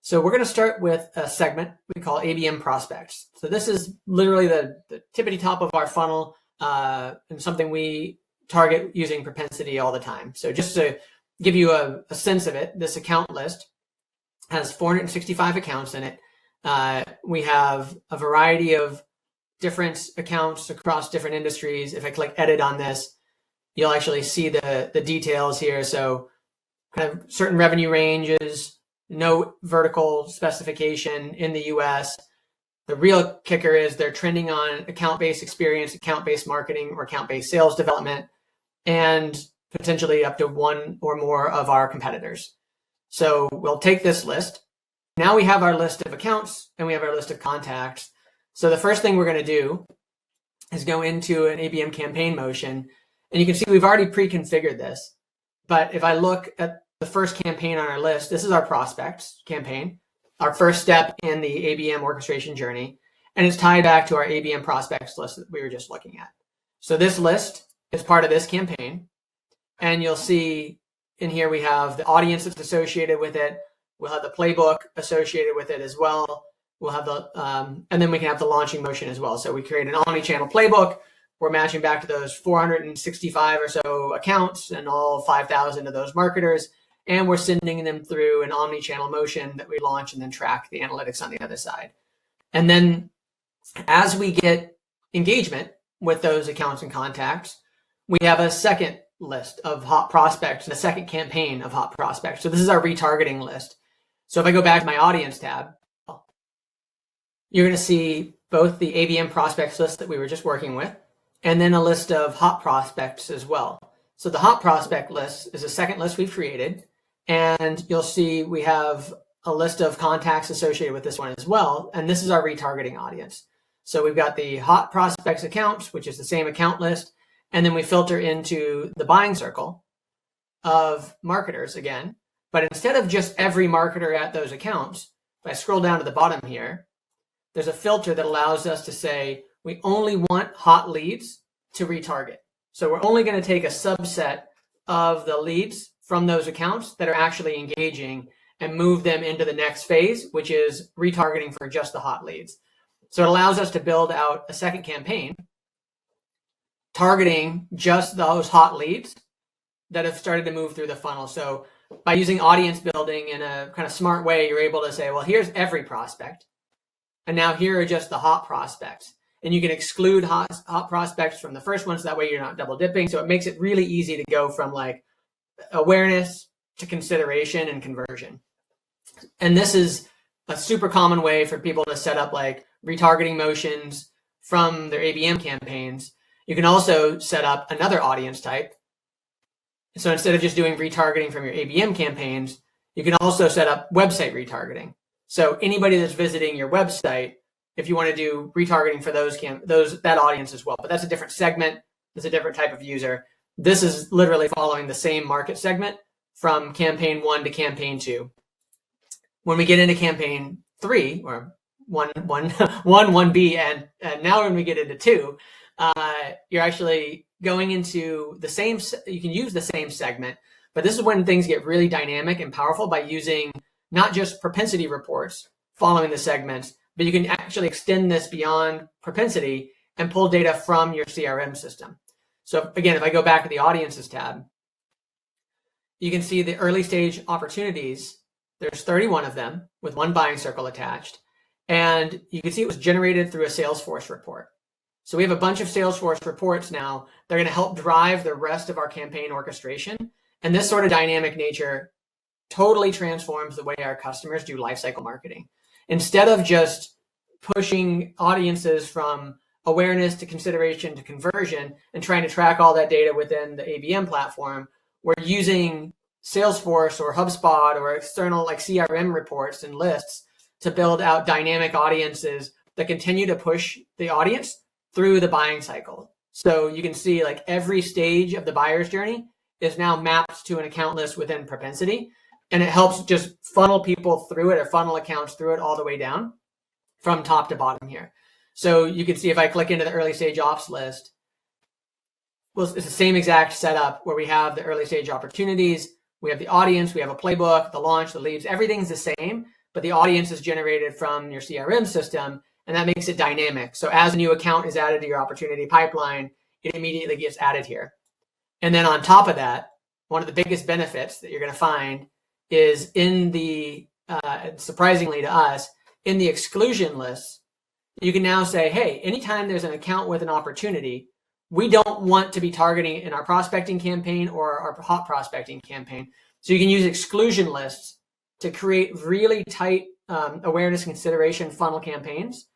So we're going to start with a segment we call ABM prospects. So this is literally the tippity top of our funnel and something we target using Propensity all the time. So just to give you a sense of it, this account list has 465 accounts in it. We have a variety of different accounts across different industries. If I click edit on this, you'll actually see the details here. So kind of certain revenue ranges, no vertical specification in the US. The real kicker is they're trending on account-based experience, account-based marketing, or account-based sales development, and potentially up to one or more of our competitors. So we'll take this list. Now we have our list of accounts and we have our list of contacts. So the first thing we're going to do is go into an ABM campaign motion. And you can see we've already pre-configured this. But if I look at the first campaign on our list, this is our prospects campaign, our first step in the ABM orchestration journey. And it's tied back to our ABM prospects list that we were just looking at. So this list is part of this campaign. And you'll see in here we have the audience that's associated with it. We'll have the playbook associated with it as well. We'll have the, and then we can have the launching motion as well. So we create an omnichannel playbook. We're matching back to those 465 or so accounts and all 5,000 of those marketers. And we're sending them through an omnichannel motion that we launch and then track the analytics on the other side. And then as we get engagement with those accounts and contacts, we have a second list of hot prospects and a second campaign of hot prospects. So this is our retargeting list. So if I go back to my audience tab, you're going to see both the ABM prospects list that we were just working with, and then a list of hot prospects as well. So the hot prospect list is a second list we've created, and you'll see we have a list of contacts associated with this one as well. And this is our retargeting audience. So we've got the hot prospects accounts, which is the same account list. And then we filter into the buying circle of marketers again. But instead of just every marketer at those accounts, if I scroll down to the bottom here, there's a filter that allows us to say, we only want hot leads to retarget. So we're only going to take a subset of the leads from those accounts that are actually engaging and move them into the next phase, which is retargeting for just the hot leads. So it allows us to build out a second campaign targeting just those hot leads that have started to move through the funnel. So by using audience building in a kind of smart way, you're able to say, well, here's every prospect. And now here are just the hot prospects. And you can exclude hot prospects from the first one, so that way you're not double dipping. So it makes it really easy to go from like awareness to consideration and conversion. And this is a super common way for people to set up like retargeting motions from their ABM campaigns. You can also set up another audience type. So instead of just doing retargeting from your ABM campaigns, you can also set up website retargeting. So anybody that's visiting your website, if you want to do retargeting for that audience as well, but that's a different segment. That's a different type of user. This is literally following the same market segment from campaign 1 to campaign 2. When we get into campaign 3 or 1B, and now when we get into 2, you're actually going into the same, you can use the same segment, but this is when things get really dynamic and powerful by using not just propensity reports following the segments, but you can actually extend this beyond propensity and pull data from your CRM system. So again, if I go back to the audiences tab, you can see the early stage opportunities. There's 31 of them with one buying circle attached. And you can see it was generated through a Salesforce report. So we have a bunch of Salesforce reports now. They're going to help drive the rest of our campaign orchestration. And this sort of dynamic nature totally transforms the way our customers do lifecycle marketing. Instead of just pushing audiences from awareness to consideration to conversion and trying to track all that data within the ABM platform, we're using Salesforce or HubSpot or external like CRM reports and lists to build out dynamic audiences that continue to push the audience through the buying cycle. So you can see like every stage of the buyer's journey is now mapped to an account list within Propensity. And it helps just funnel people through it or funnel accounts through it all the way down from top to bottom here. So you can see if I click into the early stage ops list, well, it's the same exact setup where we have the early stage opportunities, we have the audience, we have a playbook, the launch, the leads, everything's the same, but the audience is generated from your CRM system, and that makes it dynamic. So as a new account is added to your opportunity pipeline, it immediately gets added here. And then on top of that, one of the biggest benefits that you're going to find is in the, surprisingly to us, in the exclusion lists, you can now say, hey, anytime there's an account with an opportunity, we don't want to be targeting in our prospecting campaign or our hot prospecting campaign. So you can use exclusion lists to create really tight awareness consideration funnel campaigns.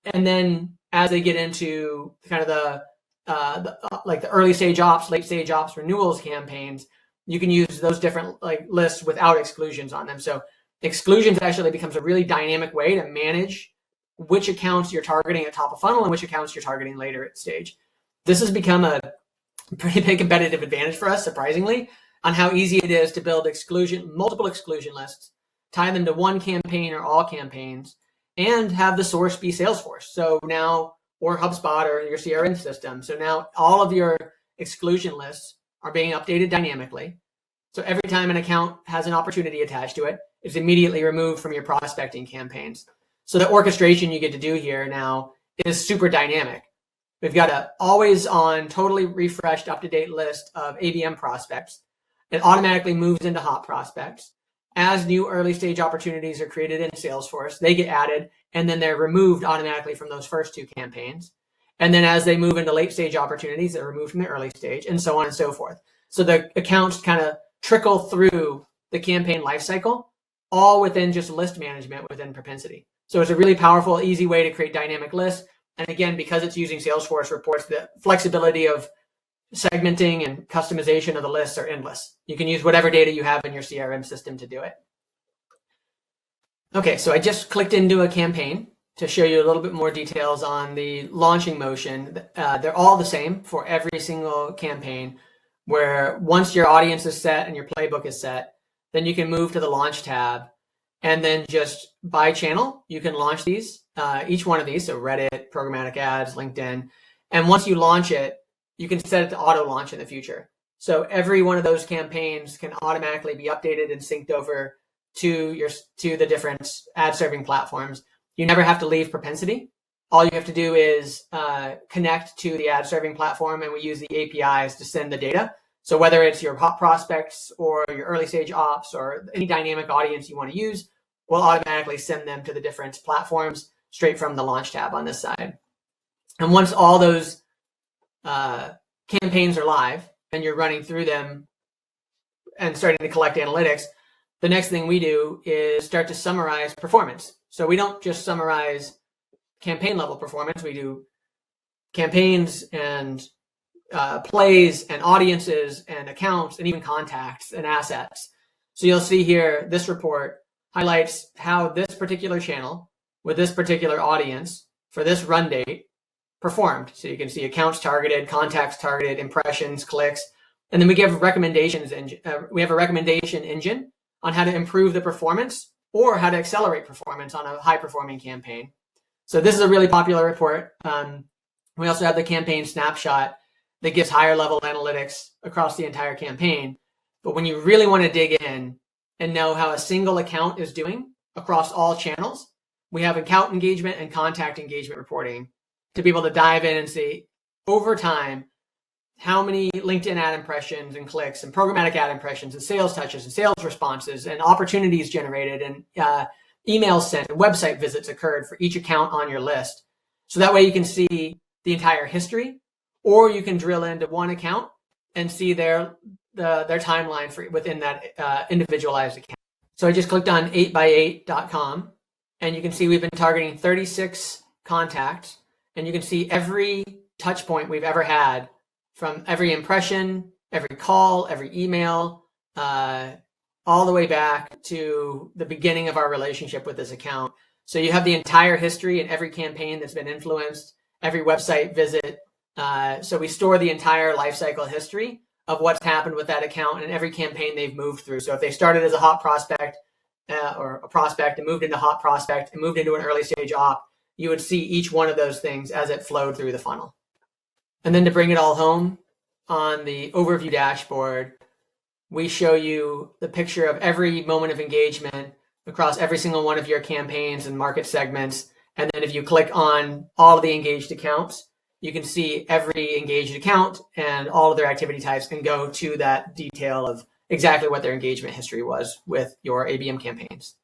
And then as they get into kind of the early stage ops, late stage ops, renewals campaigns, you can use those different lists without exclusions on them. So exclusions actually becomes a really dynamic way to manage which accounts you're targeting at top of funnel and which accounts you're targeting later at stage. This has become a pretty big competitive advantage for us, surprisingly, on how easy it is to build multiple exclusion lists, tie them to one campaign or all campaigns, and have the source be Salesforce. So now, or HubSpot or your CRM system. So now all of your exclusion lists are being updated dynamically. So every time an account has an opportunity attached to it, it's immediately removed from your prospecting campaigns. So the orchestration you get to do here now is super dynamic. We've got an always on, totally refreshed, up-to-date list of ABM prospects. It automatically moves into hot prospects. As new early stage opportunities are created in Salesforce, they get added, and then they're removed automatically from those first two campaigns. And then as they move into late stage opportunities, they're removed from the early stage, and so on and so forth. So the accounts kind of trickle through the campaign lifecycle, all within just list management within Propensity. So it's a really powerful, easy way to create dynamic lists. And again, because it's using Salesforce reports, the flexibility of segmenting and customization of the lists are endless. You can use whatever data you have in your CRM system to do it. Okay, so I just clicked into a campaign to show you a little bit more details on the launching motion. They're all the same for every single campaign, where once your audience is set and your playbook is set, then you can move to the launch tab, and then just by channel, you can launch these, each one of these, so Reddit, programmatic ads, LinkedIn. And once you launch it, you can set it to auto launch in the future. So every one of those campaigns can automatically be updated and synced over to the different ad serving platforms. You never have to leave Propensity. All you have to do is connect to the ad serving platform, and we use the APIs to send the data. So whether it's your hot prospects or your early stage ops or any dynamic audience you want to use, we'll automatically send them to the different platforms straight from the launch tab on this side. And once all those campaigns are live and you're running through them and starting to collect analytics, the next thing we do is start to summarize performance. So we don't just summarize campaign level performance. We do campaigns and plays and audiences and accounts and even contacts and assets. So you'll see here, this report highlights how this particular channel with this particular audience for this run date performed. So you can see accounts targeted, contacts targeted, impressions, clicks, and then we give recommendations. We have a recommendation engine on how to improve the performance or how to accelerate performance on a high performing campaign. So this is a really popular report. We also have the campaign snapshot that gives higher level analytics across the entire campaign. But when you really want to dig in and know how a single account is doing across all channels, we have account engagement and contact engagement reporting to be able to dive in and see over time how many LinkedIn ad impressions and clicks and programmatic ad impressions and sales touches and sales responses and opportunities generated and emails sent and website visits occurred for each account on your list. So that way you can see the entire history, or you can drill into one account and see their timeline for within that individualized account. So I just clicked on 8x8.com, and you can see we've been targeting 36 contacts, and you can see every touch point we've ever had, from every impression, every call, every email, all the way back to the beginning of our relationship with this account. So you have the entire history and every campaign that's been influenced, every website visit. So we store the entire lifecycle history of what's happened with that account and every campaign they've moved through. So if they started as a hot prospect or a prospect and moved into hot prospect and moved into an early stage op, you would see each one of those things as it flowed through the funnel. And then to bring it all home, on the overview dashboard, we show you the picture of every moment of engagement across every single one of your campaigns and market segments. And then if you click on all of the engaged accounts, you can see every engaged account and all of their activity types and go to that detail of exactly what their engagement history was with your ABM campaigns.